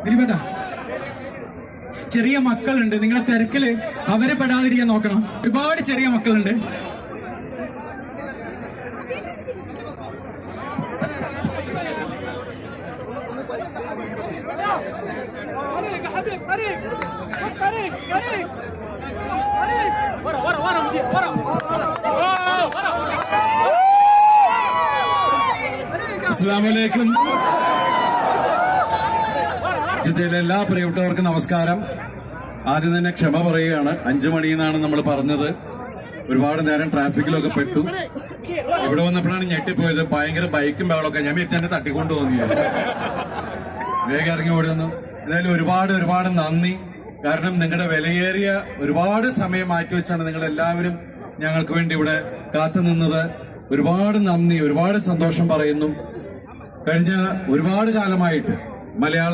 ദിലീപേട്ടാ, ചെറിയ മക്കളുണ്ട്, നിങ്ങളെ തിരക്കില് അവരെ പെടാതിരിക്കാൻ നോക്കണം. ഒരുപാട് ചെറിയ മക്കളുണ്ട്. അസ്സലാമലൈക്കും. ജിദ്ദയിലെ എല്ലാ പ്രിയപ്പെട്ടവർക്കും നമസ്കാരം. ആദ്യം തന്നെ ക്ഷമ പറയുകയാണ്. 5 മണിയെന്നാണ് നമ്മൾ പറഞ്ഞത്. ഒരുപാട് നേരം ട്രാഫിക്കിലൊക്കെ പെട്ടു. ഇവിടെ വന്നപ്പോഴാണ് ഞെട്ടിപ്പോയത്. ഭയങ്കര ബൈക്കും ബഹളമൊക്കെ. ഞാൻ വിരിച്ചെന്നെ തട്ടിക്കൊണ്ടു തോന്നിയ വേഗം ഇറങ്ങി ഓടി വന്നു. എന്തായാലും ഒരുപാട് നന്ദി. കാരണം നിങ്ങളുടെ വിലയേറിയ ഒരുപാട് സമയം മാറ്റിവെച്ചാണ് നിങ്ങൾ എല്ലാവരും ഞങ്ങൾക്ക് വേണ്ടി ഇവിടെ കാത്തുനിന്നത്. ഒരുപാട് നന്ദി, ഒരുപാട് സന്തോഷം പറയുന്നു. കഴിഞ്ഞ ഒരുപാട് കാലമായിട്ട് മലയാള